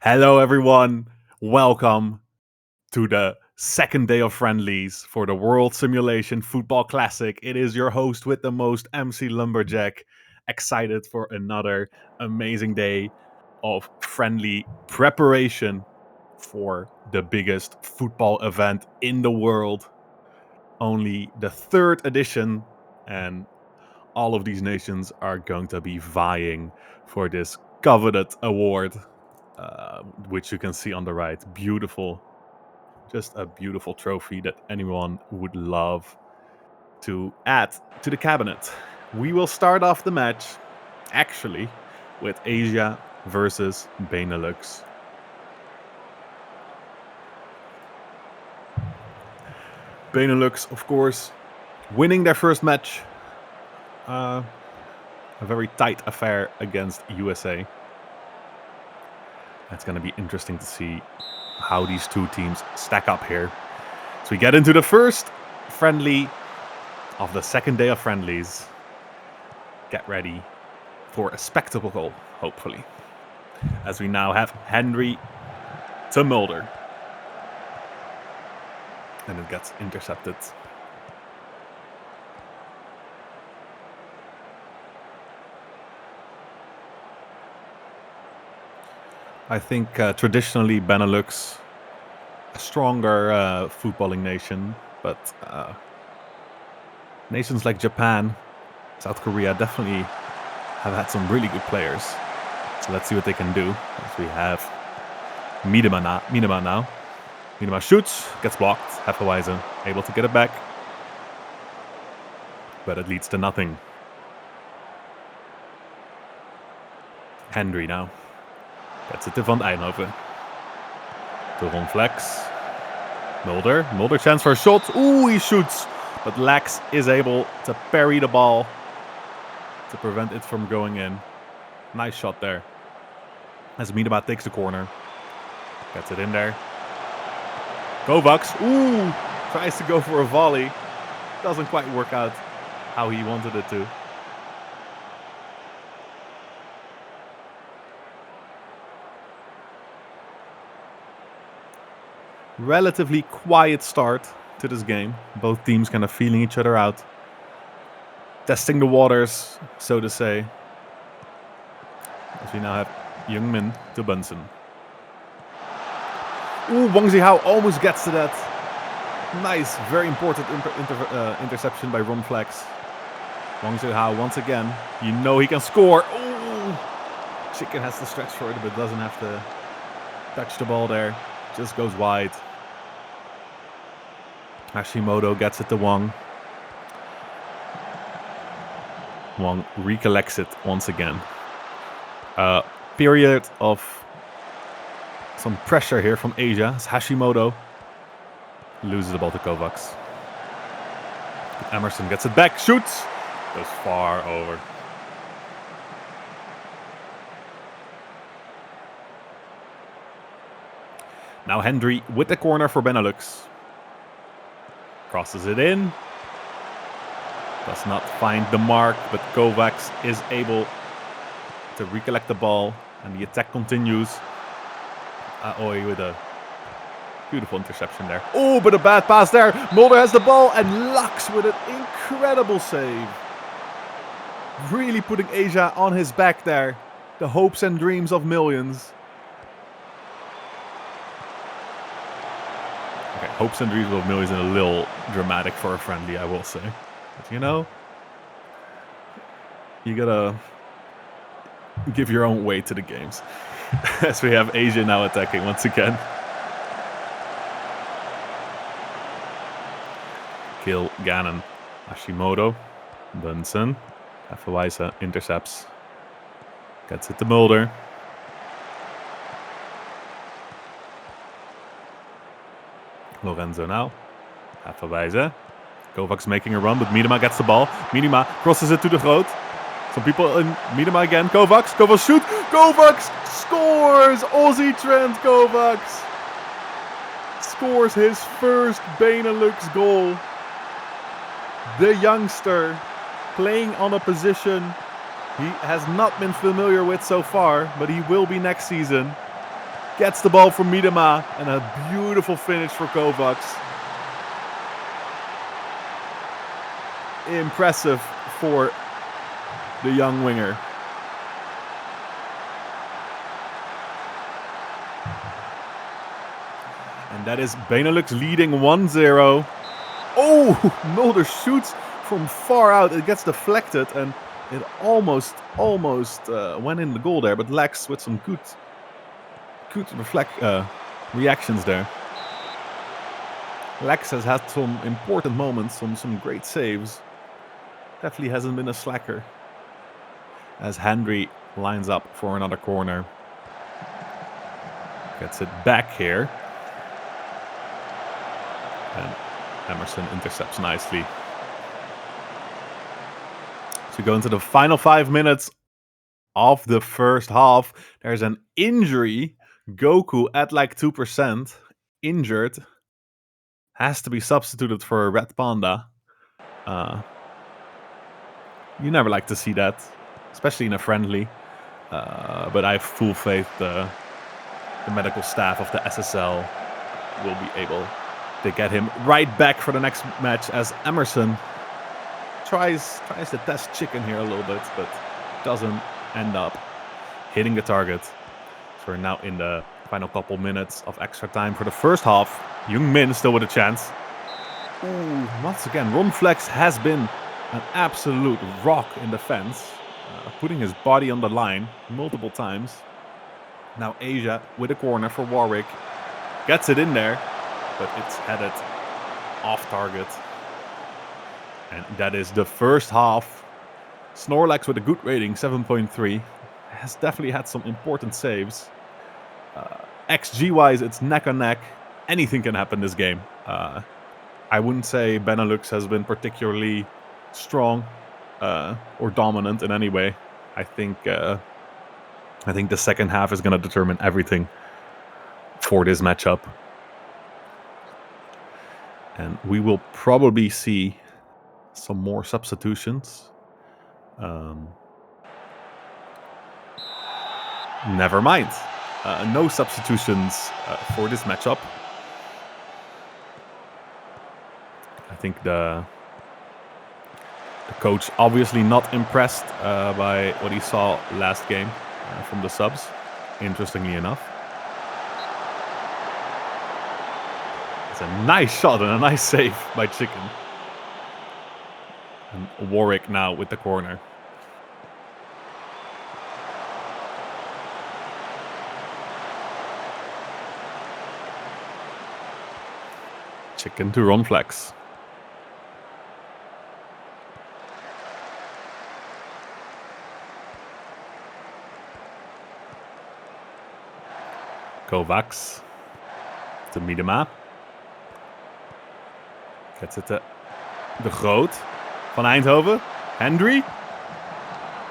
Hello, everyone. Welcome to the second day of Friendlies for the World Simulation Football Classic. It is your host with the most, MC Lumberjack. Excited for another amazing day of friendly preparation for the biggest football event in the world. Only the third edition, and all of these nations are going to be vying for this coveted award. Which you can see on the right. Beautiful. Just a beautiful trophy that anyone would love to add to the cabinet. We will start off the match, actually, with Asia versus Benelux. Benelux, of course, winning their first match. A very tight affair against USA. It's going to be interesting to see how these two teams stack up here. So we get into the first friendly of the second day of Friendlies. Get ready for a spectacle, hopefully. As we now have Henry to Mulder. And it gets intercepted. I think traditionally Benelux, a stronger footballing nation, but nations like Japan, South Korea definitely have had some really good players. So let's see what they can do. As we have Miedema now. Miedema shoots, gets blocked. Heffelweise able to get it back. But it leads to nothing. Henry now. Gets it to Van Eindhoven. To Ron Flex. Mulder. Mulder chance for a shot. Ooh, he shoots. But Lex is able to parry the ball to prevent it from going in. Nice shot there. As Miedema takes the corner. Gets it in there. Kovacs. Ooh. Tries to go for a volley. Doesn't quite work out how he wanted it to. Relatively quiet start to this game. Both teams kind of feeling each other out. Testing the waters, so to say. As we now have Youngmin to Bunsen. Ooh, Wang Zihao almost gets to that. Nice, very important interception by Ron Flex. Wang Zihao once again. You know he can score. Ooh! Chicken has to stretch for it, but doesn't have to touch the ball there. Just goes wide. Hashimoto gets it to Wang. Wang recollects it once again. Period of some pressure here from Asia as Hashimoto loses the ball to Kovacs. Emerson gets it back, shoots, goes far over. Now Henry with the corner for Benelux. Crosses it in. Does not find the mark, but Kovacs is able to recollect the ball. And the attack continues. Aoi with a beautiful interception there. Oh, but a bad pass there. Mulder has the ball and Lux with an incredible save. Really putting Asia on his back there. The hopes and dreams of millions. Okay, hopes and dreams of millions is a little dramatic for a friendly, I will say. But you know, you gotta give your own weight to the games. As we have Asia now attacking once again. Kill Gannon. Hashimoto. Bunsen. Heffelweise intercepts. Gets it to Mulder. Lorenzo now. Heffelweise. Kovacs making a run, but Miedema gets the ball. Miedema crosses it to the Groot. Some people in Miedema again. Kovacs shoot. Kovacs scores! Aussie Trent Kovacs scores his first Benelux goal. The youngster playing on a position he has not been familiar with so far, but he will be next season. Gets the ball from Miedema, and a beautiful finish for Kovacs. Impressive for the young winger. And that is Benelux leading 1-0. Oh, Mulder shoots from far out. It gets deflected, and it almost went in the goal there. But Lex with some good reactions there. Lex has had some important moments, some great saves. Definitely hasn't been a slacker. As Henry lines up for another corner. Gets it back here. And Emerson intercepts nicely. So we go into the final 5 minutes of the first half. There's an injury. Goku at like 2%. Injured. Has to be substituted for a Red Panda. You never like to see that. Especially in a friendly. But I have full faith the medical staff of the SSL will be able to get him right back for the next match, as Emerson tries to test Chicken here a little bit, but doesn't end up hitting the target. So we're now in the final couple minutes of extra time for the first half. Young Min still with a chance. Ooh, once again, Ron Flex has been an absolute rock in defense, putting his body on the line multiple times. Now Asia with a corner for Warwick. Gets it in there, but it's headed off target. And that is the first half. Snorlax with a good rating, 7.3. Has definitely had some important saves. XG-wise, it's neck and neck. Anything can happen this game. I wouldn't say Benelux has been particularly strong or dominant in any way. I think the second half is going to determine everything for this matchup. And we will probably see some more substitutions. Never mind. No substitutions for this matchup. I think the coach obviously not impressed by what he saw last game from the subs, interestingly enough. It's a nice shot and a nice save by Chicken. And Warwick now with the corner. Chicken to Ron Flex. Kovacs to Miedema. Gets it to De Groot van Eindhoven. Hendry. Ooh,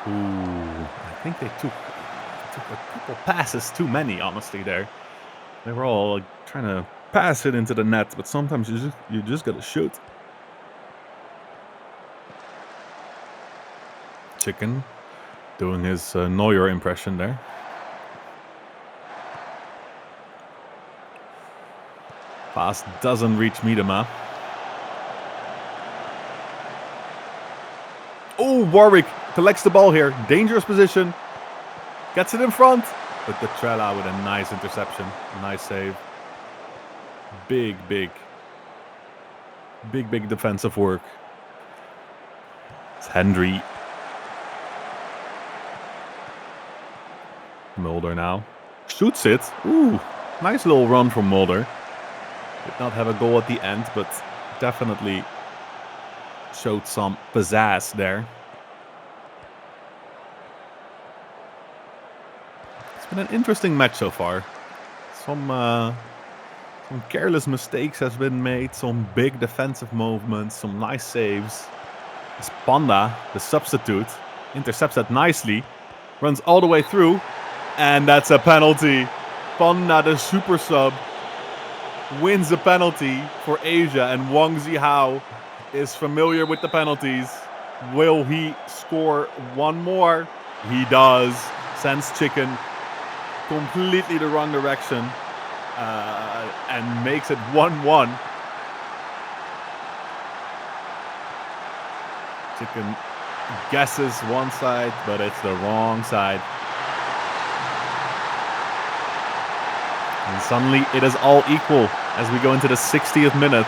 I think they took a couple passes too many, honestly, there. They were all trying to pass it into the net, but sometimes you just gotta shoot. Chicken doing his Neuer impression there. Pass doesn't reach Miedema. Oh, Warwick collects the ball here. Dangerous position. Gets it in front. But the Trella with a nice interception. Nice save. Big defensive work. It's Hendry. Mulder now. Shoots it. Ooh, nice little run from Mulder. Did not have a goal at the end, but definitely showed some pizzazz there. It's been an interesting match so far. Some careless mistakes has been made, some big defensive movements, some nice saves. As Panda, the substitute, intercepts that nicely, runs all the way through, and that's a penalty. Panda, the super sub, wins a penalty for Asia, and Wang Zihao is familiar with the penalties. Will he score one more? He does. Sends Chicken completely the wrong direction and makes it 1-1. Chicken guesses one side, but it's the wrong side. And suddenly it is all equal as we go into the 60th minute.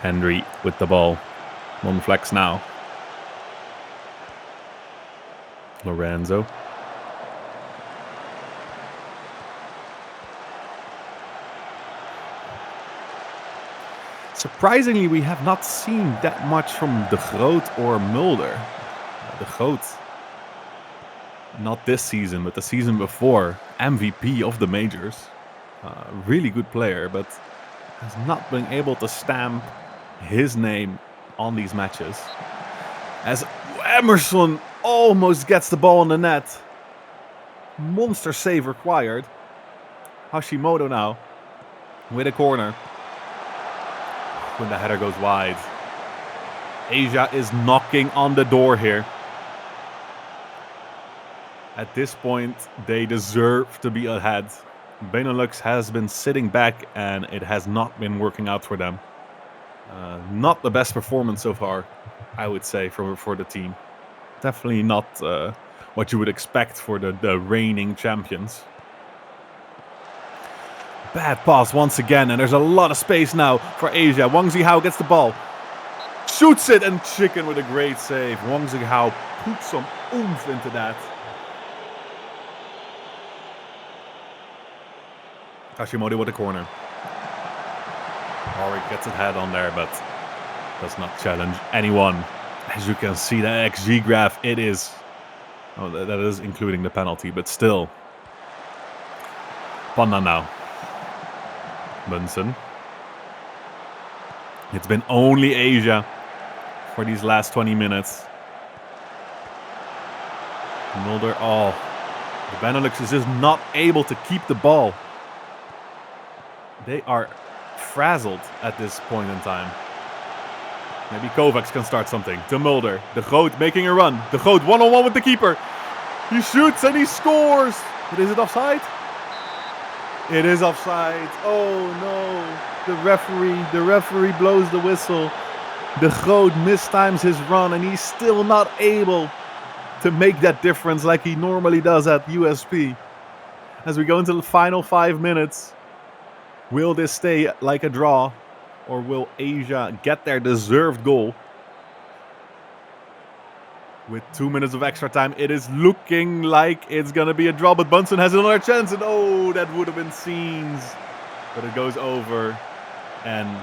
Henry with the ball. Non-flex now. Lorenzo. Surprisingly, we have not seen that much from De Groot or Mulder. De Groot, not this season, but the season before, MVP of the majors. Really good player, but has not been able to stamp his name on these matches. As Emerson almost gets the ball in the net. Monster save required. Hashimoto now with a corner. When the header goes wide. Asia is knocking on the door here. At this point, they deserve to be ahead. Benelux has been sitting back and it has not been working out for them. Not the best performance so far, I would say, for the team. Definitely not what you would expect for the reigning champions. Bad pass once again, and there's a lot of space now for Asia. Wang Zihao gets the ball. Shoots it, and Chicken with a great save. Wang Zihao puts some oomph into that. Hashimoto with a corner. Ori gets his head on there, but does not challenge anyone. As you can see, the XG graph, it is... Oh, that is including the penalty, but still. Panda now. Munson. It's been only Asia for these last 20 minutes. Mulder, oh. The Benelux is just not able to keep the ball. They are frazzled at this point in time. Maybe Kovacs can start something. To Mulder. De Groot making a run. De Groot one-on-one with the keeper. He shoots and he scores. But is it offside? It is offside. Oh no. The referee blows the whistle. De Groot mistimes his run and he's still not able to make that difference like he normally does at USP. As we go into the final 5 minutes, will this stay like a draw? Or will Asia get their deserved goal? With 2 minutes of extra time, it is looking like it's going to be a draw. But Bunsen has another chance. And oh, that would have been scenes. But it goes over. And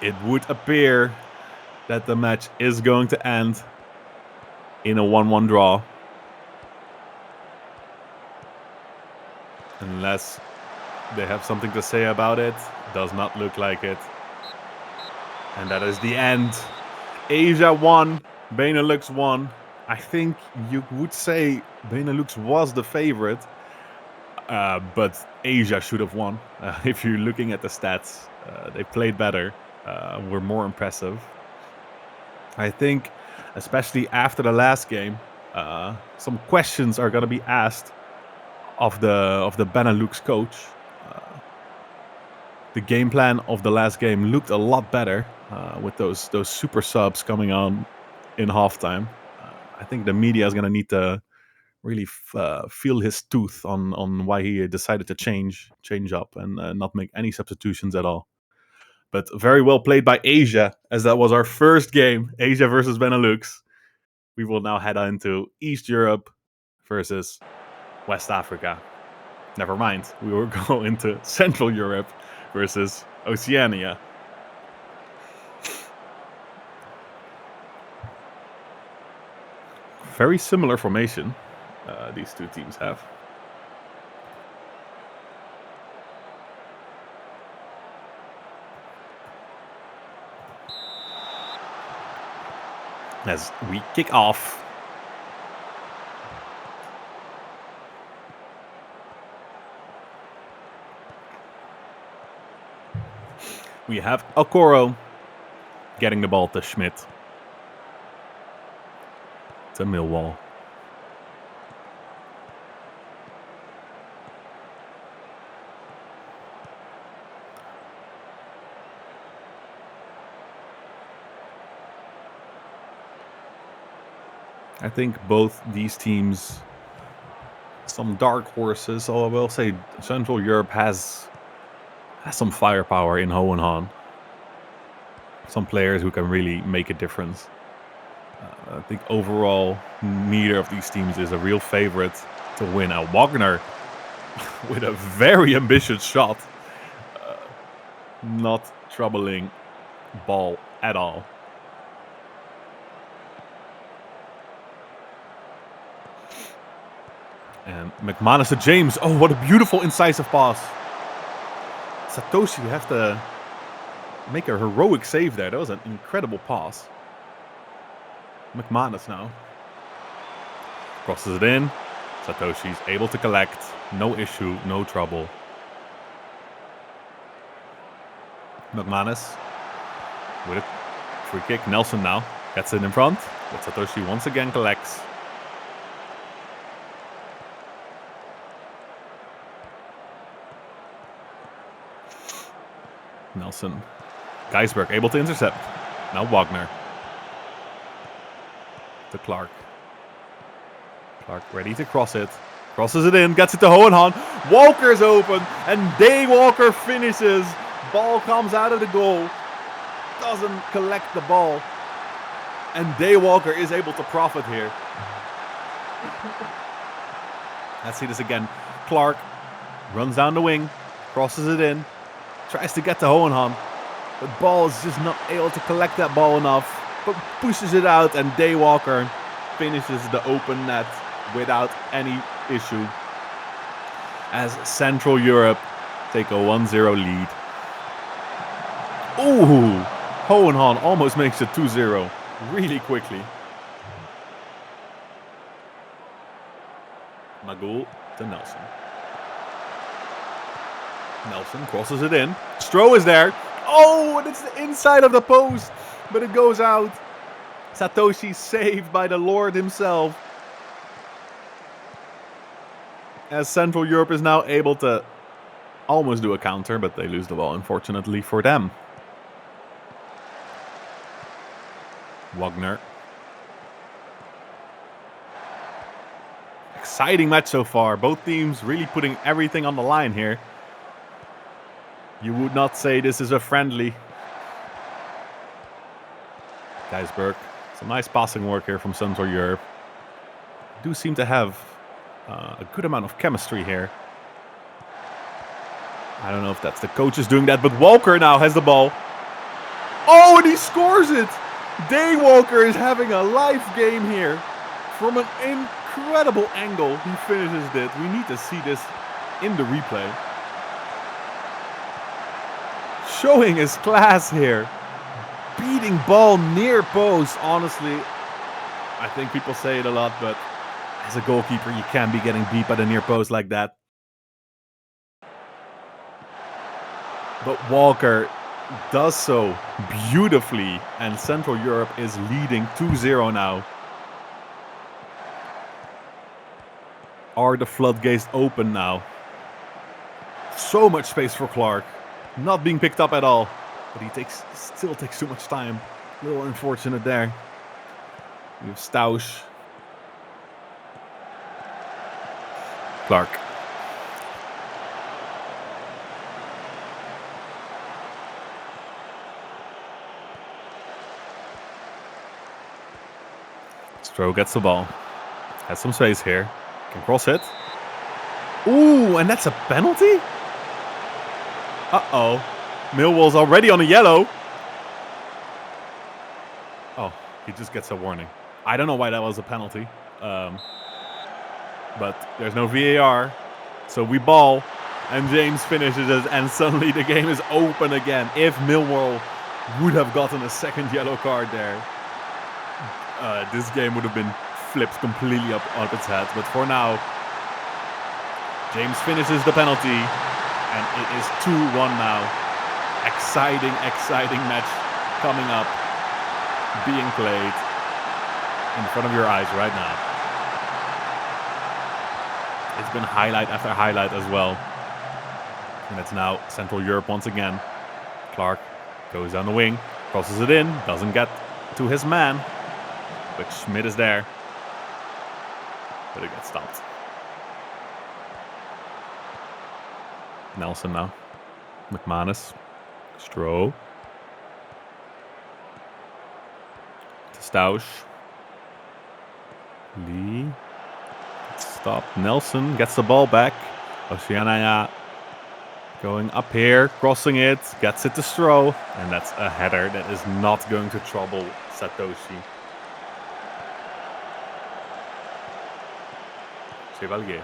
it would appear that the match is going to end in a 1-1 draw. Unless they have something to say about it. Does not look like it. And that is the end. Asia won. Benelux won. I think you would say Benelux was the favorite. But Asia should have won. If you're looking at the stats, they played better. Were more impressive. I think, especially after the last game, some questions are going to be asked of the Benelux coach. The game plan of the last game looked a lot better with those super subs coming on in halftime. I think the media is going to need to really feel his tooth on why he decided to change up and not make any substitutions at all. But very well played by Asia, as that was our first game, Asia versus Benelux. We will now head on to East Europe versus West Africa. Never mind, we will go into Central Europe versus Oceania. Very similar formation these two teams have. As we kick off. We have Okoro getting the ball to Schmidt. To Millwall. I think both these teams, some dark horses. So I will say Central Europe has some firepower in Hohenhan. Some players who can really make a difference. I think overall, neither of these teams is a real favorite to win. Wagner with a very ambitious shot. Not troubling ball at all. And McManus to James. Oh, what a beautiful incisive pass. Satoshi, you have to make a heroic save there. That was an incredible pass. McManus now. Crosses it in. Satoshi's able to collect. No issue, no trouble. McManus with a free kick. Nelson now gets it in front. But Satoshi once again collects. Nelson. Geisberg able to intercept. Now Wagner. To Clark. Clark ready to cross it. Crosses it in. Gets it to Hohenhan. Walker's open. And Day Walker finishes. Ball comes out of the goal. Doesn't collect the ball. And Day Walker is able to profit here. Let's see this again. Clark runs down the wing. Crosses it in. Tries to get to Hohenhan. But ball is just not able to collect that ball enough. But pushes it out and Day Walker finishes the open net without any issue. As Central Europe take a 1-0 lead. Ooh! Hohenhan almost makes it 2-0 really quickly. Magul to Nelson. Nelson crosses it in. Stroh is there. Oh, and it's the inside of the post. But it goes out. Satoshi saved by the Lord himself. As Central Europe is now able to almost do a counter, but they lose the ball, unfortunately for them. Wagner. Exciting match so far. Both teams really putting everything on the line here. You would not say this is a friendly. Geisberg. Some nice passing work here from Central Europe. Do seem to have a good amount of chemistry here. I don't know if that's the coaches doing that, but Walker now has the ball. Oh, and he scores it! Day Walker is having a live game here. From an incredible angle, he finishes it. We need to see this in the replay. Showing his class here. Beating ball near post. Honestly, I think people say it a lot, but as a goalkeeper, you can't be getting beat by the near post like that. But Walker does so beautifully, and Central Europe is leading 2-0 now. Are the floodgates open now? So much space for Clark. Not being picked up at all. But he still takes too much time. A little unfortunate there. We have Stausch. Clark. Stroh gets the ball. Has some space here. Can cross it. Ooh, and that's a penalty? Uh-oh. Millwall's already on a yellow. Oh, he just gets a warning. I don't know why that was a penalty. But there's no VAR. So we ball. And James finishes it. And suddenly the game is open again. If Millwall would have gotten a second yellow card there, this game would have been flipped completely up its head. But for now, James finishes the penalty. And it is 2-1 now. exciting match coming up, being played in front of your eyes right now. It's been highlight after highlight as well. And it's now Central Europe once again. Clark goes down the wing, crosses it in, doesn't get to his man. But Schmidt is there. But it gets stopped. Nelson now. McManus. Stroh. To Stausch. Lee. Stop. Nelson gets the ball back. Oceania going up here, crossing it, gets it to Stroh. And that's a header that is not going to trouble Satoshi. Chevalier.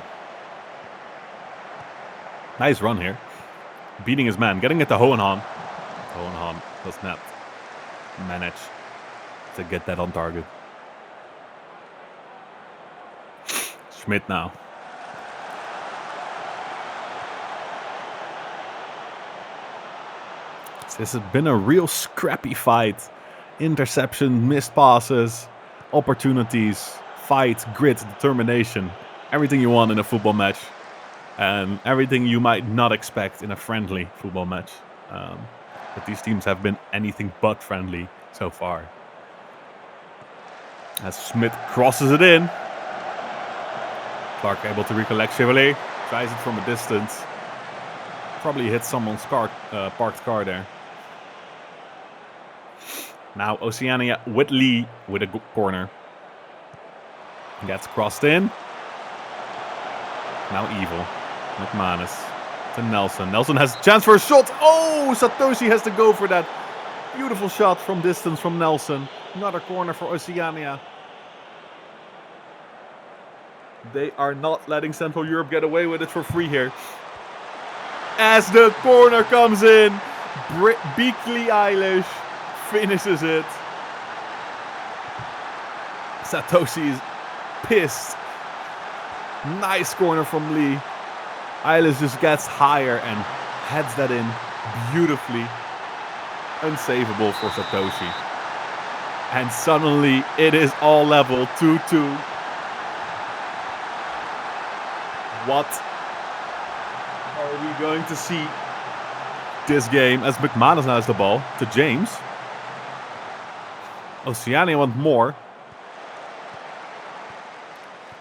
Nice run here. Beating his man, getting it to Hohenhan. Hohenhan does not manage to get that on target. Schmidt now. This has been a real scrappy fight. Interception, missed passes, opportunities, fight, grit, determination. Everything you want in a football match. And everything you might not expect in a friendly football match. But these teams have been anything but friendly so far. As Schmidt crosses it in. Clark able to recollect. Chevalier tries it from a distance. Probably hit someone's parked car there. Now Oceania with Lee with a corner. Gets crossed in. Now Evil. McManus to Nelson. Nelson has a chance for a shot. Oh, Satoshi has to go for that. Beautiful shot from distance from Nelson. Another corner for Oceania. They are not letting Central Europe get away with it for free here. As the corner comes in, Beakley Eilish finishes it. Satoshi is pissed. Nice corner from Lee. Eilish just gets higher and heads that in beautifully. Unsavable for Satoshi. And suddenly it is all level 2-2. What are we going to see this game as McManus now has the ball to James? Oceania want more.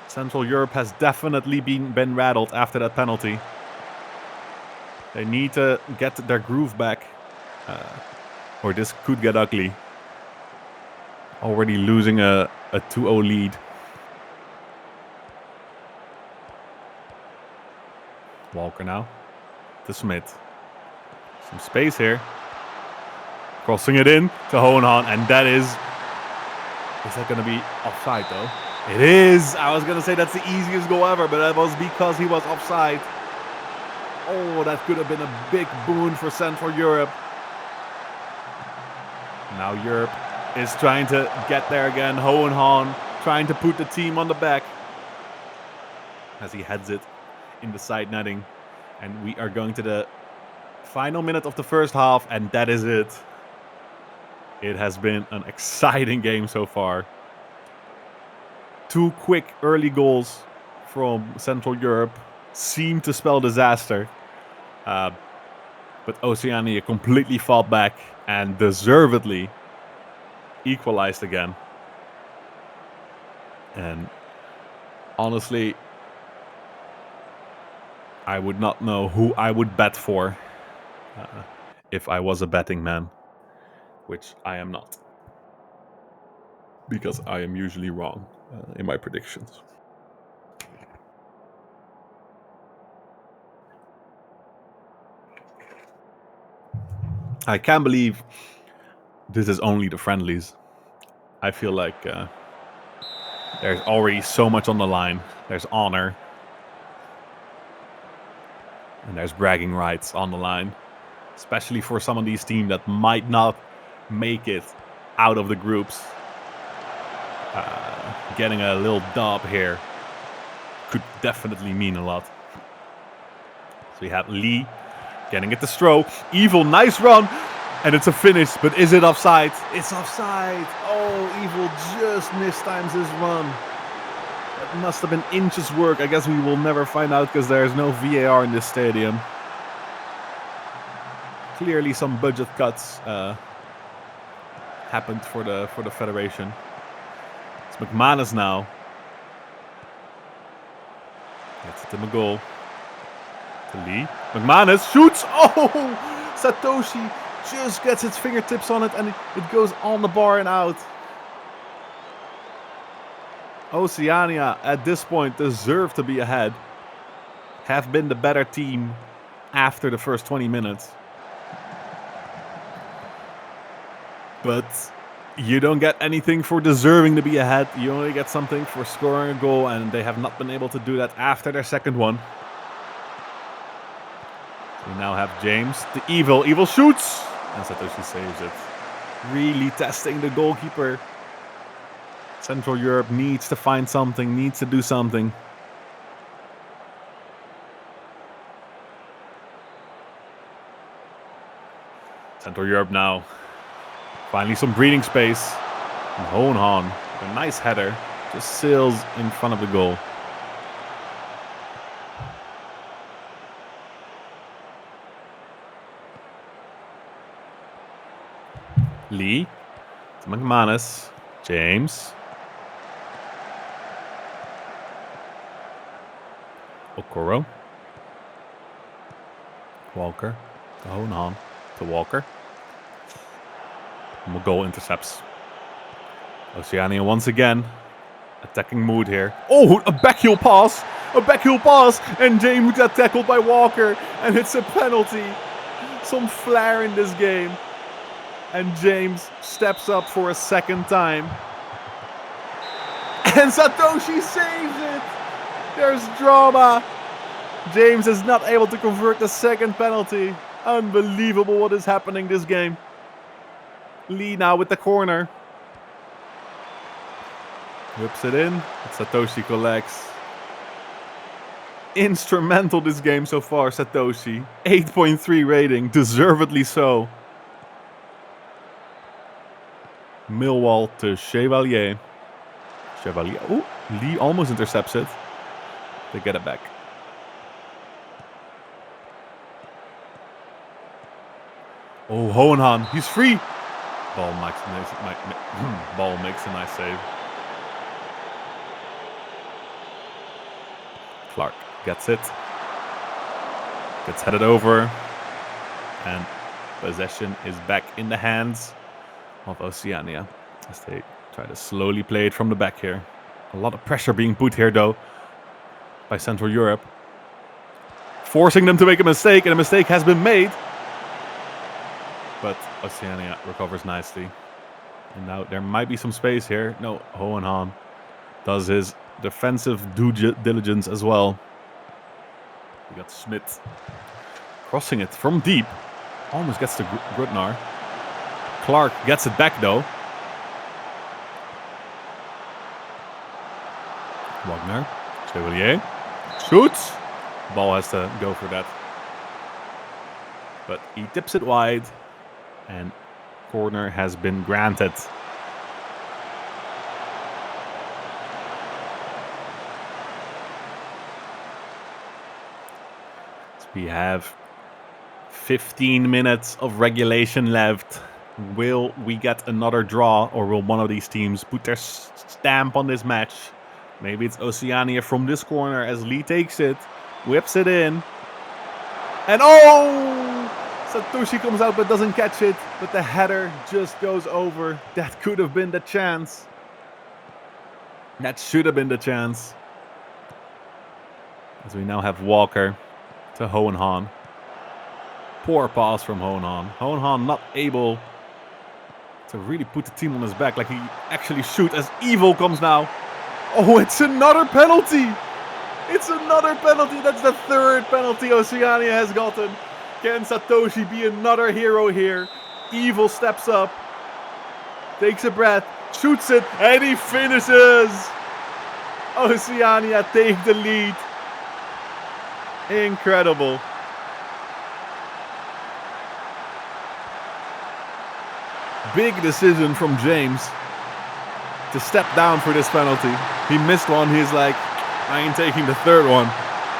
Central Europe has definitely been rattled after that penalty. They need to get their groove back. Or this could get ugly. Already losing a 2-0 lead. Walker now to Smith. Some space here. Crossing it in to Hohenhan. And that is that going to be offside though? It is. I was going to say that's the easiest goal ever, but that was because he was offside. Oh, that could have been a big boon for Central Europe. Now Europe is trying to get there again. Hohenhan trying to put the team on the back. As he heads it in the side netting. And we are going to the final minute of the first half, and that is it. It has been an exciting game so far. 2 quick early goals from Central Europe seemed to spell disaster. But Oceania completely fought back and deservedly equalized again. And honestly, I would not know who I would bet for if I was a betting man, which I am not. Because I am usually wrong in my predictions. I can't believe this is only the friendlies. I feel like there's already so much on the line. There's honor. And there's bragging rights on the line. Especially for some of these teams that might not make it out of the groups. Getting a little dub here could definitely mean a lot. So we have Lee Getting it to Stroh. Evil, nice run. And it's a finish, but is it offside? It's offside. Oh, Evil just mistimes his run. That must have been inches work. I guess we will never find out because there's no VAR in this stadium. Clearly some budget cuts happened for the Federation. It's McManus now. Gets it to McGoal. To Lee. McManus shoots. Oh! Satoshi just gets its fingertips on it and it goes on the bar and out. Oceania at this point deserve to be ahead. Have been the better team after the first 20 minutes. But you don't get anything for deserving to be ahead. You only get something for scoring a goal, and they have not been able to do that after their second one. We now have James, the Evil. Evil shoots! And Satoshi saves it. Really testing the goalkeeper. Central Europe needs to find something, needs to do something. Central Europe now. Finally some breathing space. And Hohenhan, a nice header, just sails in front of the goal. Lee to McManus. James. Okoro. Walker to Hohenhan to Walker. McGoal intercepts. Oceania once again. Attacking mood here. Oh, a backheel pass. A backheel pass. And James got tackled by Walker. And it's a penalty. Some flair in this game. And James steps up for a second time. And Satoshi saves it. There's drama. James is not able to convert the second penalty. Unbelievable what is happening this game. Lee now with the corner. Whips it in. Satoshi collects. Instrumental this game so far, Satoshi. 8.3 rating. Deservedly so. Millwall to Chevalier. Chevalier. Oh, Lee almost intercepts it. They get it back. Oh, Hohenhan. He's free. Ball makes a nice save. Clark gets it. Gets headed over. And possession is back in the hands of Oceania as they try to slowly play it from the back here. A lot of pressure being put here though by Central Europe. Forcing them to make a mistake, and a mistake has been made. But Oceania recovers nicely. And now there might be some space here. No, Hohenhan does his defensive due diligence as well. We got Smith crossing it from deep. Almost gets to Grutnar. Clark gets it back though. Wagner. Chevalier. Shoots. Ball has to go for that. But he tips it wide. And corner has been granted. So we have 15 minutes of regulation left. Will we get another draw, or will one of these teams put their stamp on this match? Maybe it's Oceania from this corner as Lee takes it, whips it in. And oh! Satoshi comes out but doesn't catch it. But the header just goes over. That could have been the chance. That should have been the chance. As we now have Walker to Hohenhan. Poor pass from Hohenhan. Hohenhan not able to really put the team on his back like he actually should, as Evil comes now. Oh, it's another penalty. It's another penalty. That's the third penalty Oceania has gotten. Can Satoshi be another hero here? Evil steps up, takes a breath, shoots it, and he finishes. Oceania take the lead. Incredible. Big decision from James to step down for this penalty. He missed one. He's like, I ain't taking the third one.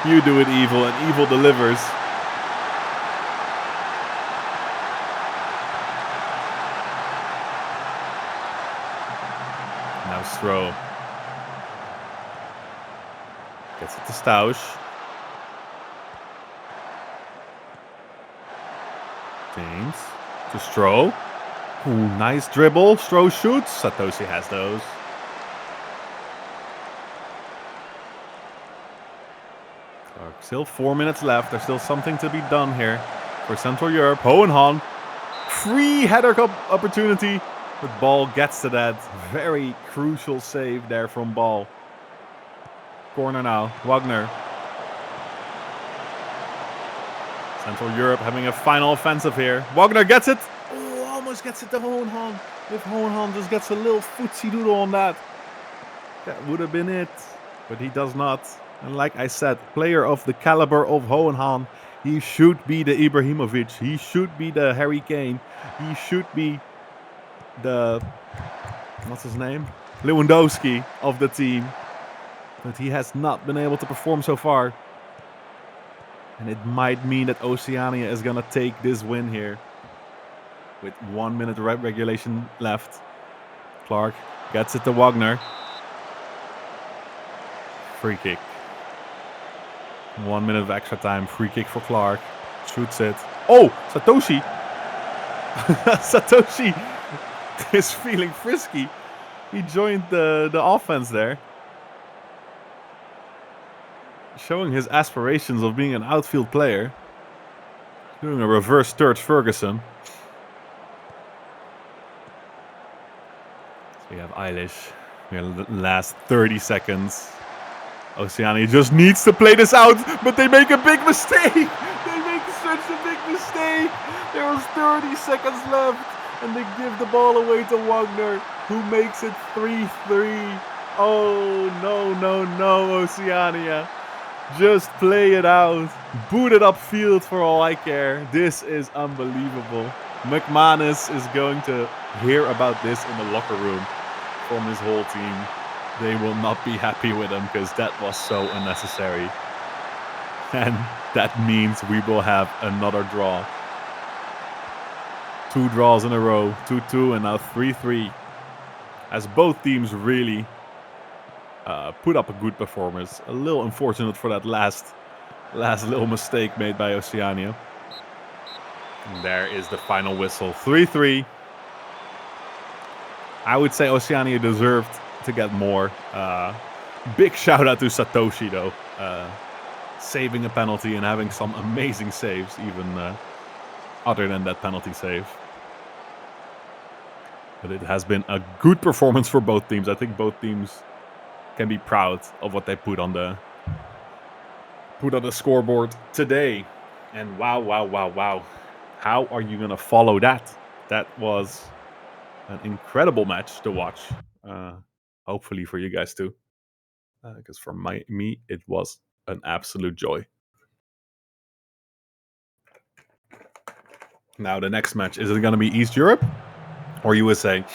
You do it, Evil, and Evil delivers. Now Stroh. Gets it to Stausch. James to Stroh. Ooh, nice dribble. Stroh shoots. Satoshi has those. Clark, still 4 minutes left. There's still something to be done here for Central Europe. Hohenhan. Free header opportunity. But Ball gets to that. Very crucial save there from Ball. Corner now. Wagner. Central Europe having a final offensive here. Wagner gets it. Oh, almost gets it to Hohenhan. If Hohenhan just gets a little footsie doodle on that, that would have been it. But he does not. And like I said, player of the caliber of Hohenhan, he should be the Ibrahimovic. He should be the Harry Kane. He should be the, what's his name? Lewandowski of the team. But he has not been able to perform so far. And it might mean that Oceania is going to take this win here. With 1 minute regulation left. Clark gets it to Wagner. Free kick. 1 minute of extra time. Free kick for Clark. Shoots it. Oh, Satoshi. Satoshi is feeling frisky. He joined the offense there. Showing his aspirations of being an outfield player. Doing a reverse Sturge Ferguson. So we have Eilish. We have the last 30 seconds. Oceania just needs to play this out, but they make a big mistake. They make such a big mistake. There was 30 seconds left, and they give the ball away to Wagner, who makes it 3-3. Oh, no, Oceania. Just play it out. Boot it upfield for all I care. This is unbelievable. McManus is going to hear about this in the locker room from his whole team. They will not be happy with him because that was so unnecessary. And that means we will have another draw. 2 draws in a row. 2-2 and now 3-3. As both teams really put up a good performance. A little unfortunate for that last little mistake made by Oceania. And there is the final whistle. 3-3. I would say Oceania deserved to get more. Big shout out to Satoshi though. Saving a penalty and having some amazing saves even other than that penalty save. But it has been a good performance for both teams. I think both teams can be proud of what they put on the scoreboard today. And wow. How are you going to follow that? That was an incredible match to watch. Hopefully for you guys too. Because for me, it was an absolute joy. Now the next match, is it going to be East Europe or USA?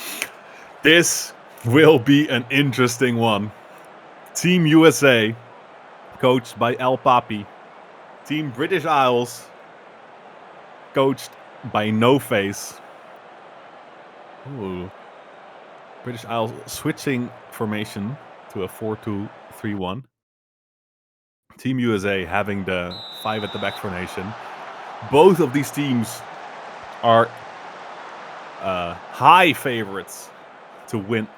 This will be an interesting one. Team USA, coached by El Papi. Team British Isles, coached by No Face. Ooh. British Isles switching formation to a 4-2-3-1. Team USA having the 5 at the back formation. Both of these teams are high favorites to win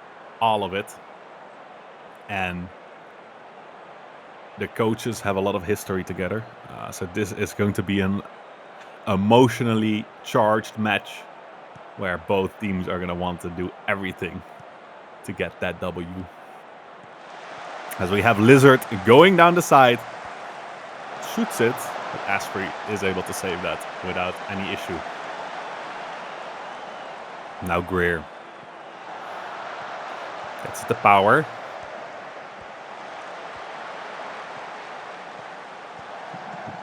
all of it. And the coaches have a lot of history together. So this is going to be an emotionally charged match where both teams are going to want to do everything to get that W. As we have Lizard going down the side. Shoots it, but Asprey is able to save that without any issue. Now Greer. Gets the power.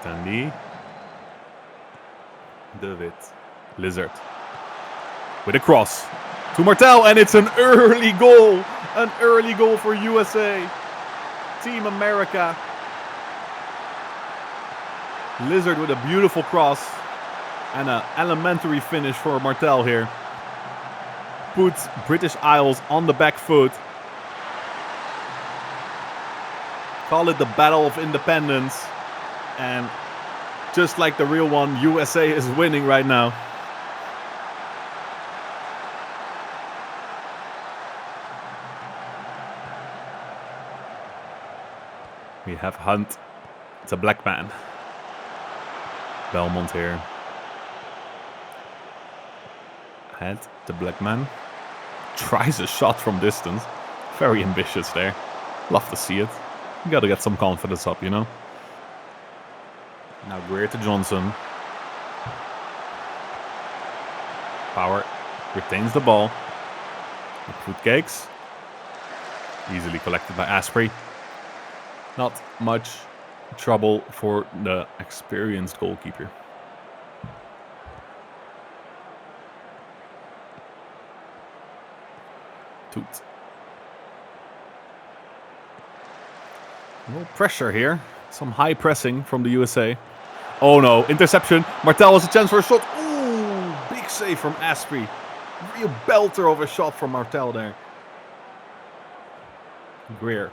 Tandy. David. Lizard. with a cross to Martel, and it's an early goal. An early goal for USA. Team America. Lizard with a beautiful cross and an elementary finish for Martel here. Puts British Isles on the back foot. Call it the Battle of Independence. And just like the real one, USA is winning right now. We have Hunt. It's a black man. Belmont here. Head, the black man. Tries a shot from distance. Very ambitious there. Love to see it. You gotta get some confidence up, you know. Now Greer to Johnson. Power retains the ball. The fruitcakes. Easily collected by Asprey. Not much trouble for the experienced goalkeeper. Toot. A little pressure here. Some high pressing from the USA. Oh no, interception. Martel has a chance for a shot. Ooh, big save from Asprey. Real belter of a shot from Martel there. Greer.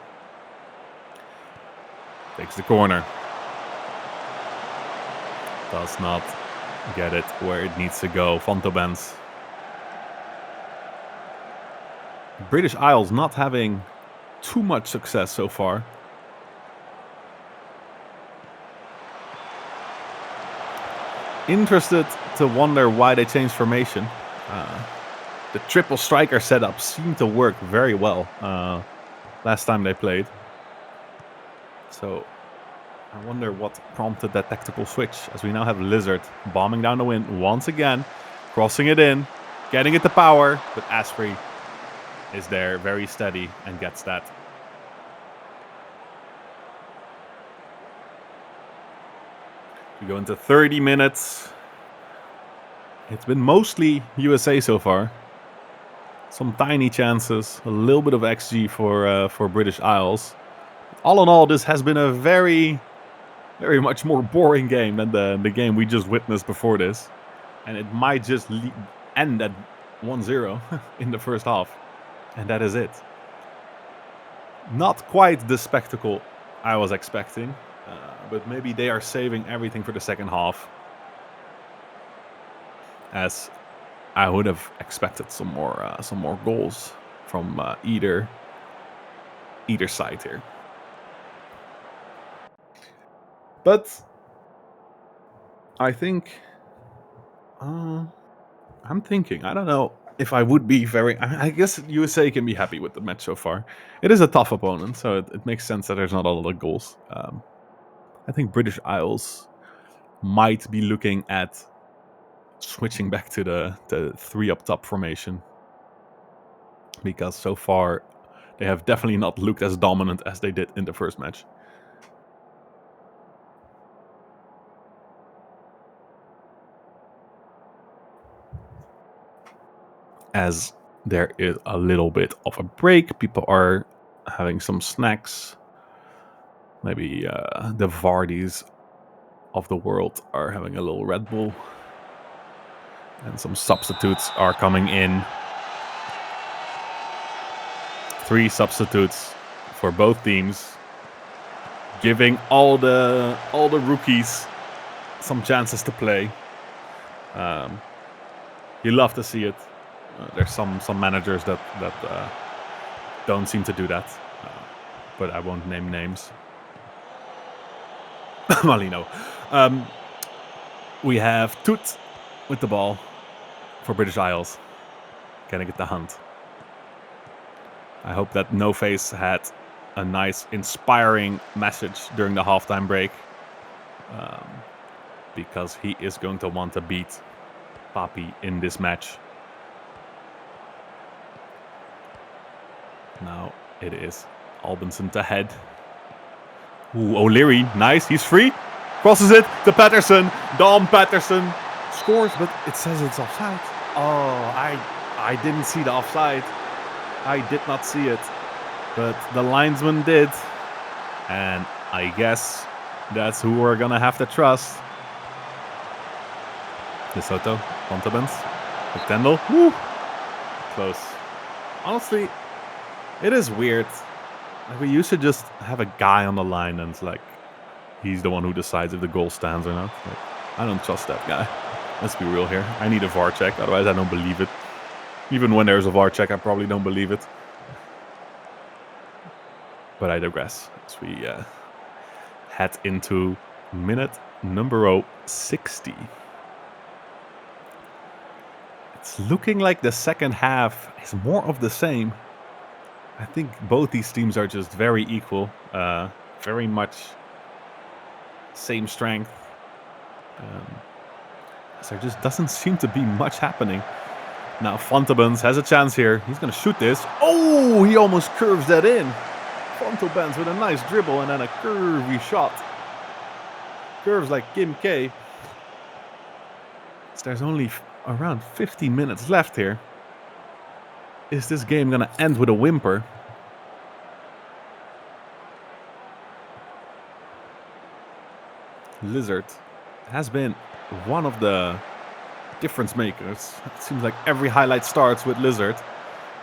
Takes the corner. Does not get it where it needs to go. Fontobens. British Isles not having too much success so far. Interested to wonder why they changed formation. The triple striker setup seemed to work very well last time they played. So I wonder what prompted that tactical switch, as we now have Lizard bombing down the wind once again, crossing it in, getting it to Power, but Asprey is there very steady and gets that. We go into 30 minutes. It's been mostly USA so far. Some tiny chances, a little bit of XG for British Isles. All in all, this has been a very much more boring game than the game we just witnessed before this. And it might just end at 1-0 in the first half. And that is it. Not quite the spectacle I was expecting. But maybe they are saving everything for the second half. As I would have expected some more goals from either side here. But I think I'm thinking, I don't know if I would be I guess USA can be happy with the match so far. It is a tough opponent, so it makes sense that there's not a lot of goals. I think British Isles might be looking at switching back to the 3 up top formation. Because so far they have definitely not looked as dominant as they did in the first match. As there is a little bit of a break, people are having some snacks. Maybe the Vardys of the world are having a little Red Bull. And some substitutes are coming in. 3 substitutes for both teams, giving all the rookies some chances to play. You love to see it. There's some managers that don't seem to do that, but I won't name names. Malino. We have Toot with the ball for British Isles. Can I get the Hunt? I hope that No Face had a nice, inspiring message during the halftime break, because he is going to want to beat Papi in this match. Now it is Albinson to head. Ooh, O'Leary, nice, he's free. Crosses it to Patterson. Dom Patterson scores, but it says it's offside. I didn't see the offside. I did not see it. But the linesman did. And I guess that's who we're going to have to trust. De Soto, Fontebens, McTendle. Woo! Close. Honestly, it is weird. Like, we used to just have a guy on the line and it's like he's the one who decides if the goal stands or not. Like, I don't trust that guy. Let's be real here. I need a VAR check, otherwise I don't believe it. Even when there's a VAR check, I probably don't believe it. But I digress. As we head into minute number 60. It's looking like the second half is more of the same. I think both these teams are just very equal. Very much same strength. There just doesn't seem to be much happening. Now Fontebens has a chance here. He's going to shoot this. Oh, he almost curves that in. Fontebens with a nice dribble and then a curvy shot. Curves like Kim K. So there's only around 15 minutes left here. Is this game going to end with a whimper? Lizard has been one of the difference makers. It seems like every highlight starts with Lizard.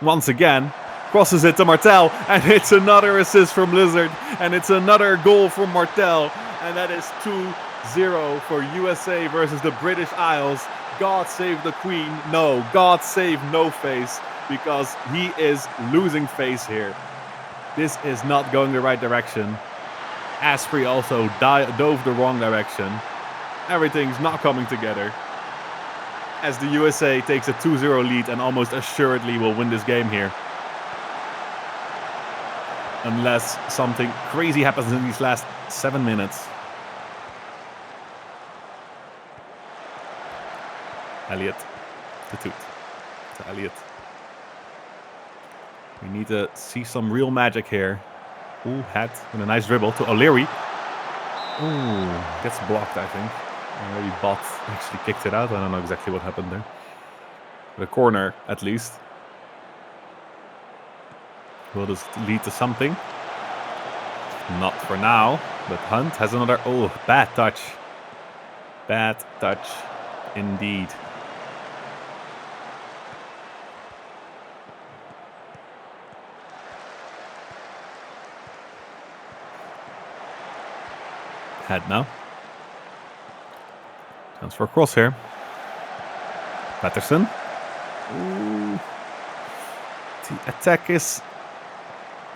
Once again, crosses it to Martel, and it's another assist from Lizard, and it's another goal from Martel, and that is 2-0 for USA versus the British Isles. God save the Queen. No, God save No Face, because he is losing face here. This is not going the right direction. Asprey also dove the wrong direction. Everything's not coming together. As the USA takes a 2-0 lead and almost assuredly will win this game here. Unless something crazy happens in these last 7 minutes. Elliot. The toot. To Elliot. We need to see some real magic here. Ooh, head with a nice dribble to O'Leary. Ooh, gets blocked, I think. Or maybe Bot actually kicked it out. I don't know exactly what happened there. The corner, at least. Will this lead to something? Not for now. But Hunt has another... Oh, bad touch. Bad touch indeed. Head now. Chance for a cross here. Patterson. Ooh. The attack is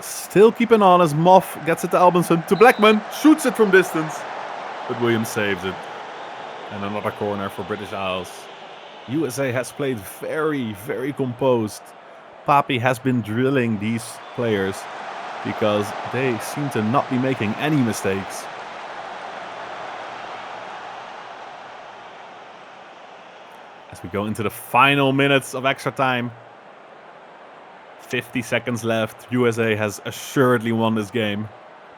still keeping on as Moff gets it to Albinson. To Blackman. Shoots it from distance. But Williams saves it. And another corner for British Isles. USA has played very, very composed. Papi has been drilling these players because they seem to not be making any mistakes. As we go into the final minutes of extra time. 50 seconds left. USA has assuredly won this game.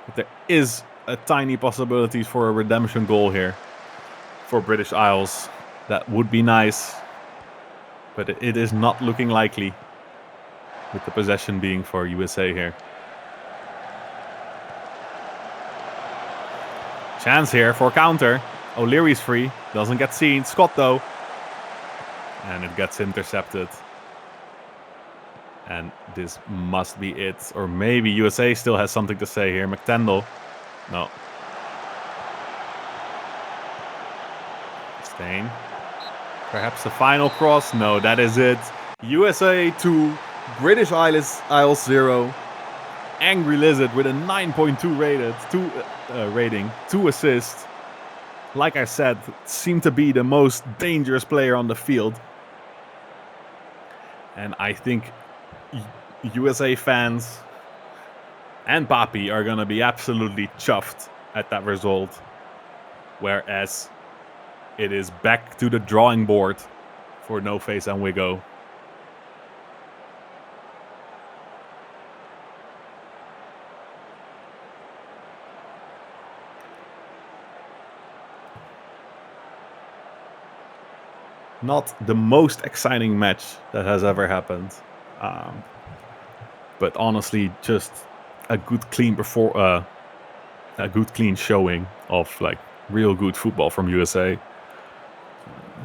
But there is a tiny possibility for a redemption goal here for British Isles. That would be nice. But it is not looking likely with the possession being for USA here. Chance here for counter. O'Leary's free. Doesn't get seen. Scott though. And it gets intercepted. And this must be it. Or maybe USA still has something to say here. McTendle. No. Stain. Perhaps the final cross. No, that is it. USA 2. British Isles 0. Angry Lizard with a 9.2 rating. 2 assists. Like I said, seemed to be the most dangerous player on the field. And I think USA fans and Papi are going to be absolutely chuffed at that result. Whereas it is back to the drawing board for No Face and Wigo. Not the most exciting match that has ever happened. But honestly, just a good clean a good clean showing of like real good football from USA.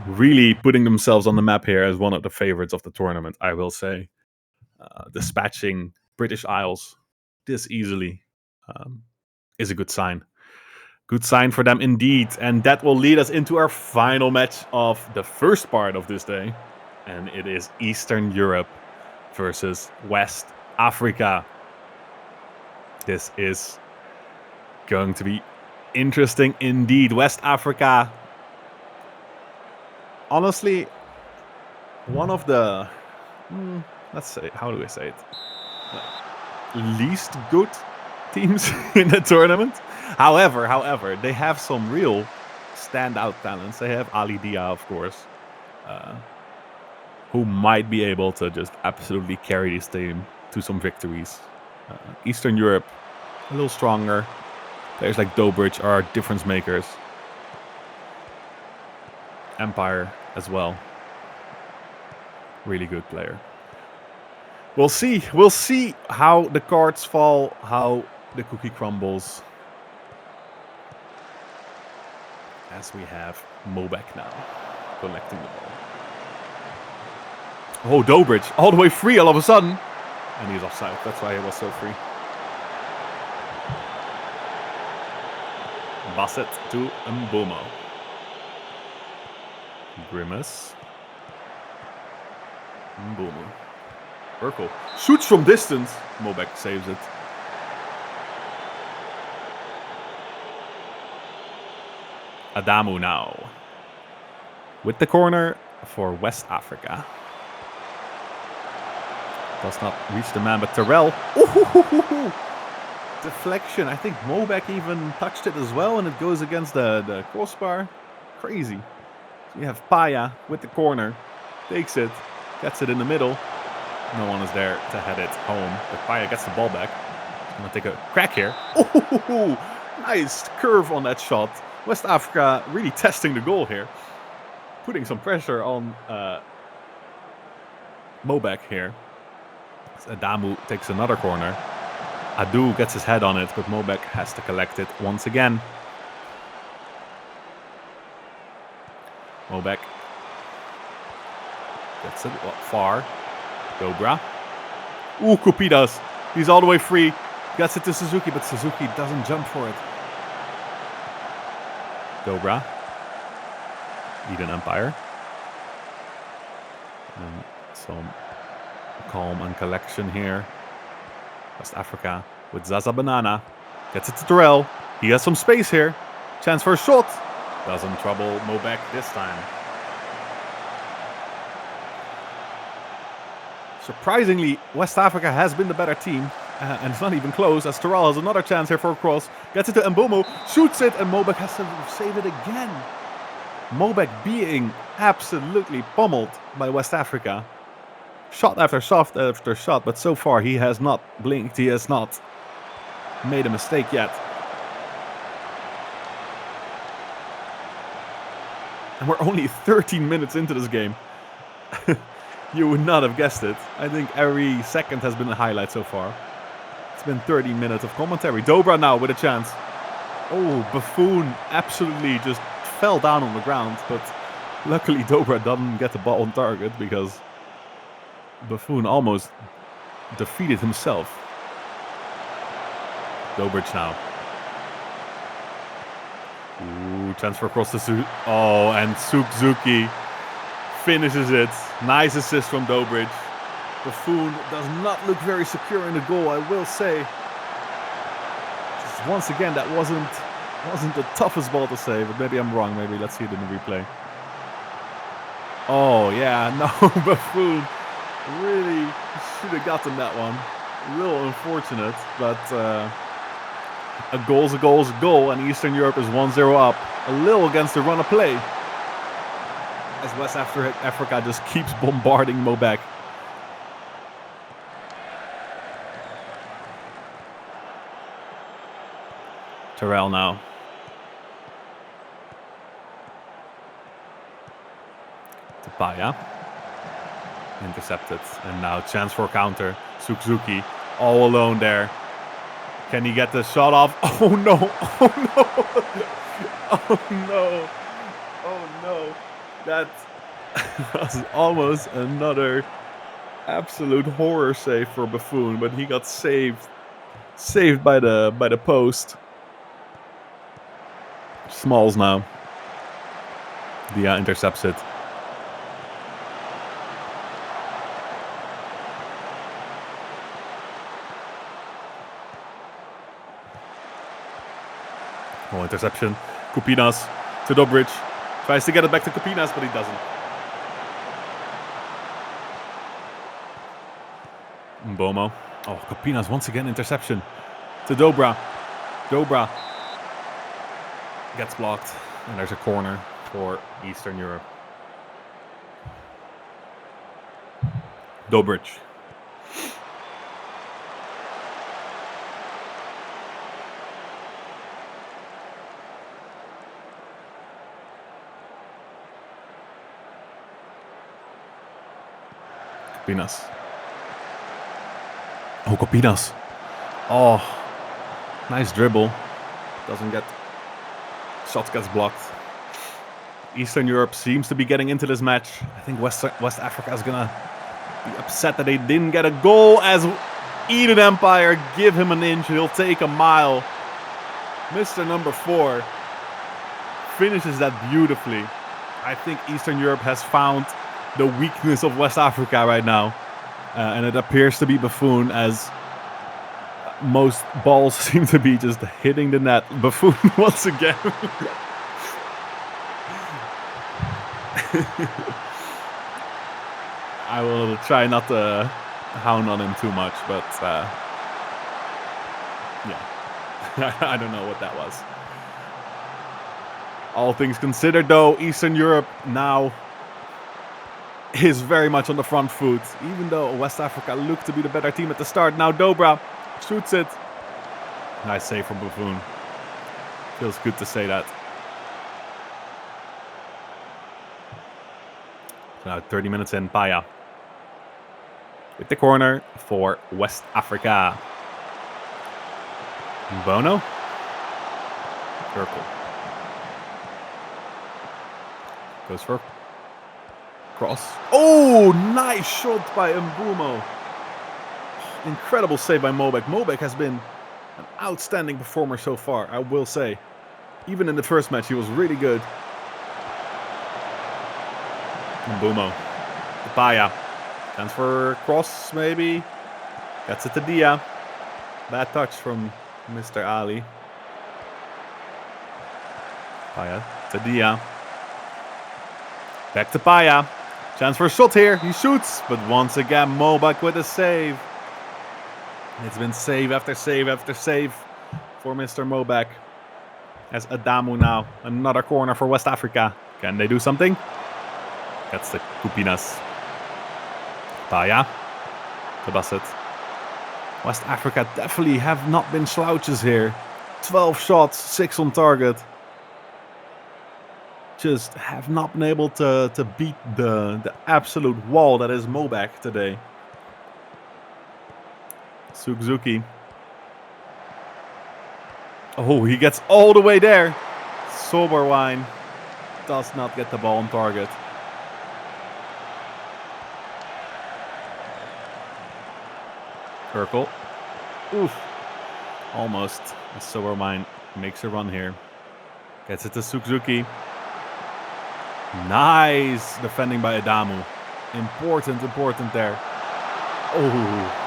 Really putting themselves on the map here as one of the favorites of the tournament, I will say. Dispatching British Isles this easily is a good sign. Good sign for them indeed. And that will lead us into our final match of the first part of this day. And it is Eastern Europe versus West Africa. This is going to be interesting indeed. West Africa, honestly, one of the, let's say, how do I say it? Least good teams in the tournament. However, they have some real standout talents. They have Ali Dia, of course, who might be able to just absolutely carry this team to some victories. Eastern Europe, a little stronger. Players like Dobrich are difference makers. Empire as well. Really good player. We'll see. We'll see how the cards fall, how the cookie crumbles. As we have Mobek now collecting the ball. Oh, Dobrich all the way free all of a sudden. And he's offside. That's why he was so free. Bassett to Mbomo. Grimace. Mbomo. Urkel shoots from distance. Mobek saves it. Adamu now. With the corner for West Africa. Does not reach the man, but Terrell. Ooh, deflection. I think Mobek even touched it as well, and it goes against the crossbar. Crazy. So you have Paya with the corner. Takes it. Gets it in the middle. No one is there to head it home. But Paya gets the ball back. He's going to take a crack here. Ooh, nice curve on that shot. West Africa really testing the goal here. Putting some pressure on Mobek here. Adamu takes another corner. Adu gets his head on it, but Mobek has to collect it once again. Mobek gets it far. Dobra. Ooh, Kupidas. He's all the way free. Gets it to Suzuki, but Suzuki doesn't jump for it. Dobra. Eden Empire. And some calm and collection here. West Africa with Zaza Banana. Gets it to Terrell. He has some space here. Chance for a shot. Doesn't trouble Mobek this time. Surprisingly, West Africa has been the better team. And it's not even close as Terrell has another chance here for a cross. Gets it to Mbomo. Shoots it and Mobek has to save it again. Mobek being absolutely pummeled by West Africa. Shot after shot after shot, but so far he has not blinked. He has not made a mistake yet. And we're only 13 minutes into this game. You would not have guessed it. I think every second has been a highlight so far. It's been 30 minutes of commentary. Dobra now with a chance. Oh, Buffoon absolutely just fell down on the ground, but luckily Dobra doesn't get the ball on target because Buffoon almost defeated himself. Dobrich now. Ooh, chance for a cross to Oh, and Suzuki finishes it. Nice assist from Dobrich. Buffoon does not look very secure in the goal, I will say. Just once again, that wasn't the toughest ball to save, but maybe I'm wrong. Maybe let's see it in the replay. Oh, yeah, no, Buffoon really should have gotten that one. A little unfortunate, but a goal's a goal's a goal, and Eastern Europe is 1-0 up. A little against the run of play. As West Africa just keeps bombarding Mobek. Terrell now. Paya. Intercepted. And now chance for counter. Suzuki all alone there. Can he get the shot off? Oh no! Oh no! Oh no! Oh no! That was almost another absolute horror save for Buffon, but he got saved by the post. Smalls now. Dia intercepts it. Oh, interception. Kupinas to Dobric. Tries to get it back to Kupinas, but he doesn't. Mbomo. Oh, Kupinas once again interception to Dobra. Dobra gets blocked, and there's a corner for Eastern Europe. Dobric. Kopinas. Oh, Kopinas. Oh, nice dribble. Doesn't get... Shot gets blocked. Eastern Europe seems to be getting into this match. I think West Africa is going to be upset that they didn't get a goal as Eden Empire give him an inch. He'll take a mile. Mr. number 4 finishes that beautifully. I think Eastern Europe has found the weakness of West Africa right now. And it appears to be Buffon, as most balls seem to be just hitting the net. Buffon once again. I will try not to hound on him too much, but yeah. I don't know what that was. All things considered, though, Eastern Europe now is very much on the front foot, even though West Africa looked to be the better team at the start. Now Dobra shoots it. Nice save from Buffon. Feels good to say that. So now 30 minutes in, Paya with the corner for West Africa. Bono. Urkel. Goes for cross. Oh, nice shot by Mbumo. Incredible save by Mobek. Mobek has been an outstanding performer so far, I will say. Even in the first match, he was really good. Mbumo. Paya. Transfer cross, maybe. Gets it to Dia. Bad touch from Mr. Ali. Paya to Dia. Back to Paya. Chance for a shot here. He shoots, but once again, Mobek with a save. It's been save after save after save for Mr. Mobek. As Adamu now. Another corner for West Africa. Can they do something? That's the Kupinas. Paya to Bassett. West Africa definitely have not been slouches here. 12 shots, 6 on target. Just have not been able to beat the absolute wall that is Mobek today. Suzuki. Oh, he gets all the way there. Soberwine does not get the ball on target. Urkel. Oof. Almost. Soberwine makes a run here. Gets it to Suzuki. Nice defending by Adamu. Important there. Oh,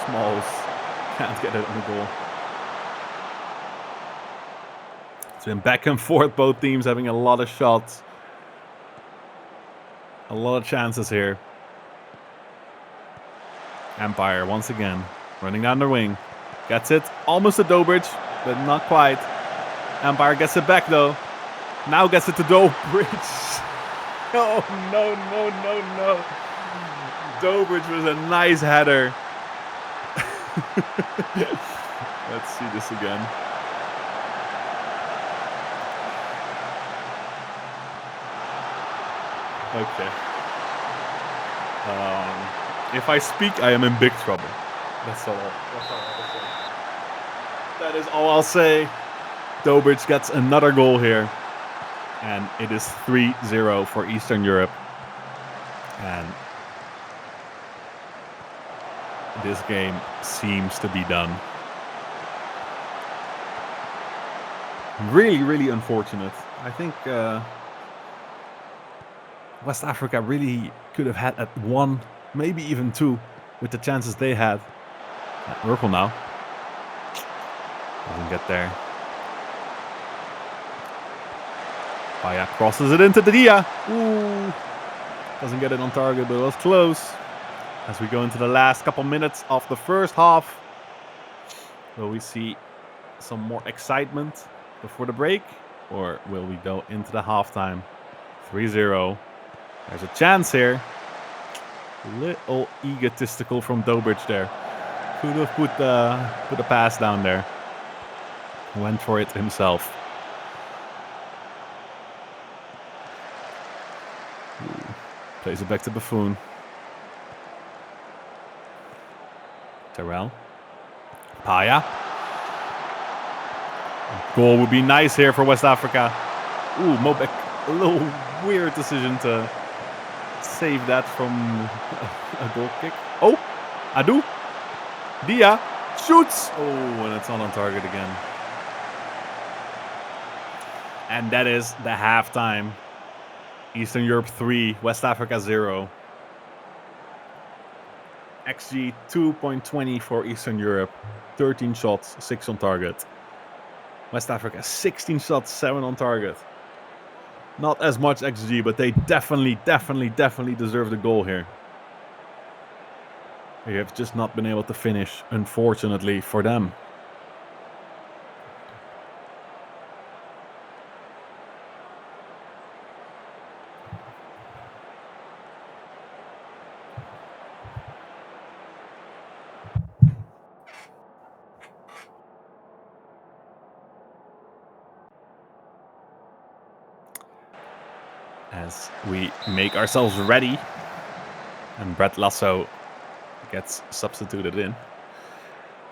Smalls can't get it on the goal. It's been back and forth, both teams having a lot of shots. A lot of chances here. Empire once again running down the wing. Gets it. Almost to Dobric, but not quite. Empire gets it back though. Now gets it to Dobric. Oh, no. Dobric was a nice header. Let's see this again. Okay. If I speak, I am in big trouble. That's all I'll say. That is all I'll say. Dobric gets another goal here. And it is 3-0 for Eastern Europe. And this game seems to be done. Really, really unfortunate. I think West Africa really could have had at 1, maybe even 2, with the chances they had. Urkel now. Doesn't get there. Paya crosses it into the Dia. Ooh. Doesn't get it on target, but it was close. As we go into the last couple minutes of the first half, will we see some more excitement before the break? Or will we go into the halftime? 3-0. There's a chance here. Little egotistical from Dobric there. Could have put a pass down there. Went for it himself. Ooh. Plays it back to Buffon. Terrell. Paya. Goal would be nice here for West Africa. Ooh, Mobek. A little weird decision to save that from a goal kick. Oh, Adu. Dia shoots. Oh, and it's not on target again. And that is the halftime. Eastern Europe 3, West Africa 0. XG 2.20 for Eastern Europe. 13 shots, 6 on target. West Africa 16 shots, 7 on target. Not as much XG, but they definitely deserve the goal here. They have just not been able to finish, unfortunately, for them. As we make ourselves ready, and Brett Lasso gets substituted in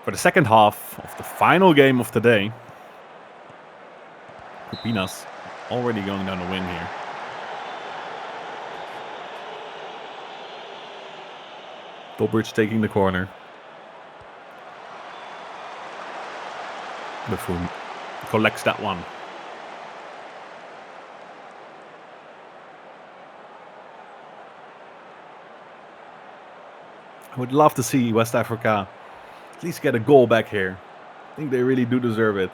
for the second half of the final game of the day. Kupinas already going down the wing here. Dobric taking the corner. Buffon collects that one. I would love to see West Africa at least get a goal back here. I think they really do deserve it.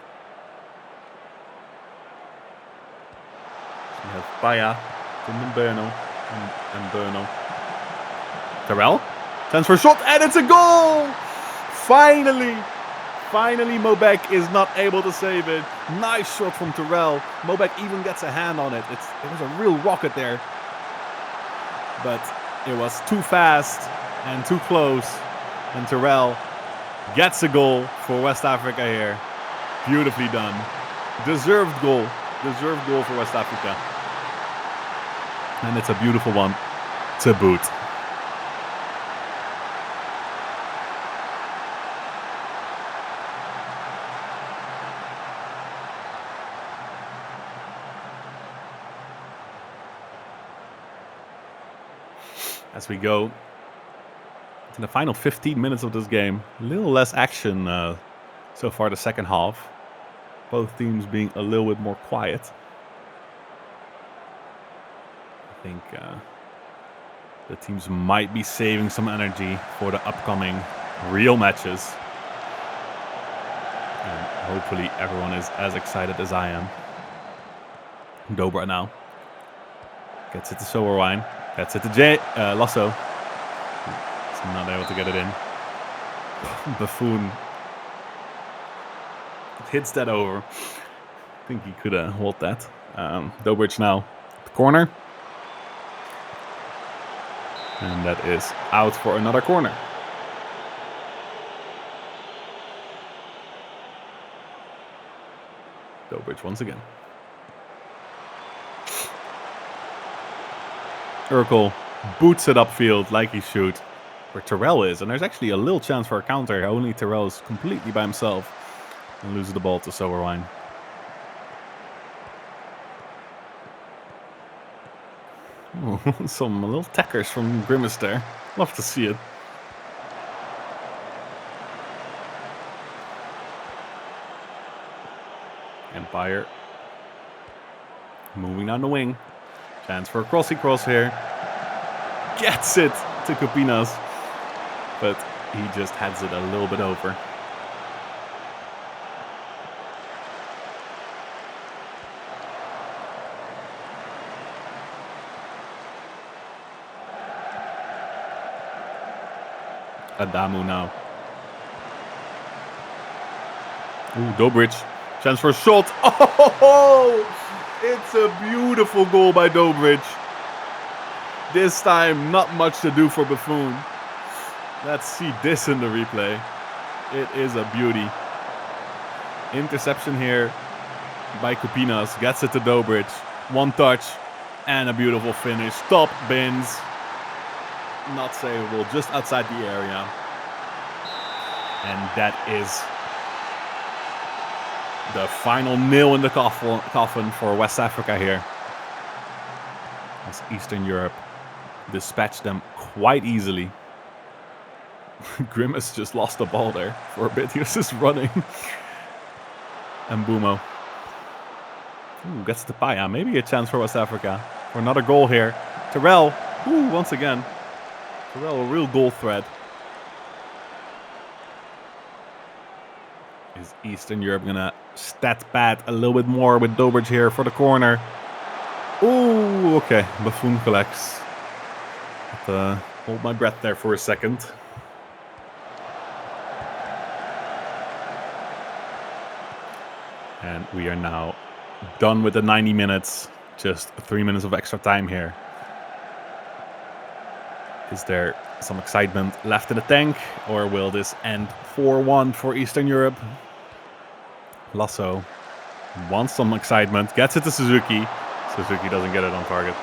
We have Paya, Timbenberno, and Berno. Terrell, chance for a shot, and it's a goal! Finally Mobek is not able to save it. Nice shot from Terrell. Mobek even gets a hand on it. It was a real rocket there. But it was too fast and too close. And Terrell gets a goal for West Africa here. Beautifully done. Deserved goal. Deserved goal for West Africa. And it's a beautiful one to boot. As we go in the final 15 minutes of this game, a little less action so far the second half. Both teams being a little bit more quiet. I think the teams might be saving some energy for the upcoming real matches. And hopefully everyone is as excited as I am. Dobra now gets it to Sowerwine. Gets it to Lasso. He's not able to get it in. Buffon hits that over. I think he could hold that. Dobric now. The corner. And that is out for another corner. Dobric once again. Urkel boots it upfield like he should, where Terrell is. And there's actually a little chance for a counter. Only Terrell is completely by himself and loses the ball to Soberwine. Some little tackers from Grimace there. Love to see it. Empire. Moving down the wing. Chance for a crossy cross here. Gets it to Copinas. But he just heads it a little bit over. Adamu now. Ooh, Dobrich. Chance for a shot. Oh! It's a beautiful goal by Dobrich. This time, not much to do for Buffon. Let's see this in the replay. It is a beauty. Interception here by Copinas. Gets it to Dobrich. One touch and a beautiful finish. Top bins. Not savable, just outside the area. And that is the final nail in the coffin for West Africa here. As Eastern Europe dispatched them quite easily. Grimace just lost the ball there for a bit. He was just running. And Bumo. Ooh, gets the Paya. Maybe a chance for West Africa for another goal here. Terrell. Ooh, once again. Terrell, a real goal threat. Is Eastern Europe gonna stat pad a little bit more with Dobrich here for the corner? Ooh, okay. Buffon collects. Hold my breath there for a second. And we are now done with the 90 minutes. Just 3 minutes of extra time here. Is there some excitement left in the tank? Or will this end 4-1 for Eastern Europe? Lasso wants some excitement. Gets it to Suzuki. Suzuki doesn't get it on target.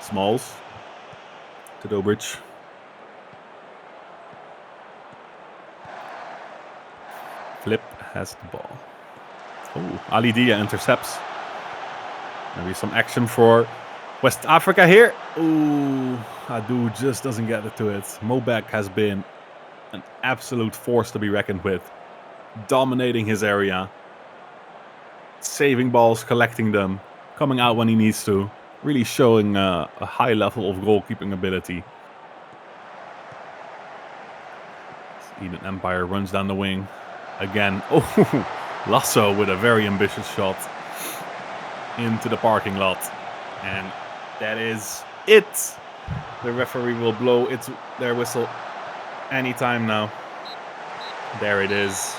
Smalls to Dobrich. Flip has the ball. Oh, Ali Dia intercepts. Maybe some action for West Africa here. Ooh, Adu just doesn't get it to it. Mobek has been an absolute force to be reckoned with. Dominating his area. Saving balls, collecting them. Coming out when he needs to. Really showing a high level of goalkeeping ability. Eden Empire runs down the wing. Again. Oh, Lasso with a very ambitious shot. Into the parking lot. And that is it. The referee will blow their whistle anytime now. There it is.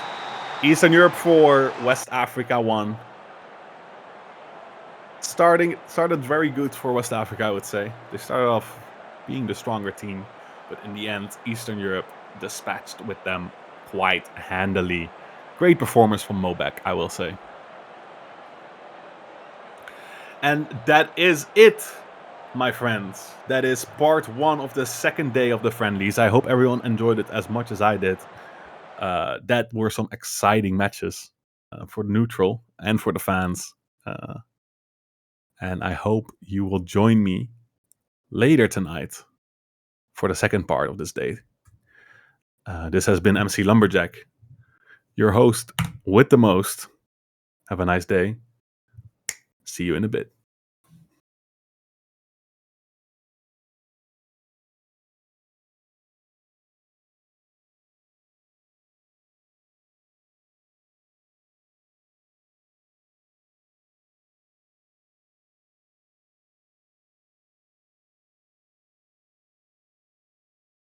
Eastern Europe 4, West Africa 1. Started very good for West Africa, I would say. They started off being the stronger team. But in the end, Eastern Europe dispatched with them quite handily. Great performance from Mobek, I will say. And that is it, my friends. That is part 1 of the second day of the friendlies. I hope everyone enjoyed it as much as I did. That were some exciting matches for the neutral and for the fans. And I hope you will join me later tonight for the second part of this day. This has been MC Lumberjack, your host with the most. Have a nice day. See you in a bit.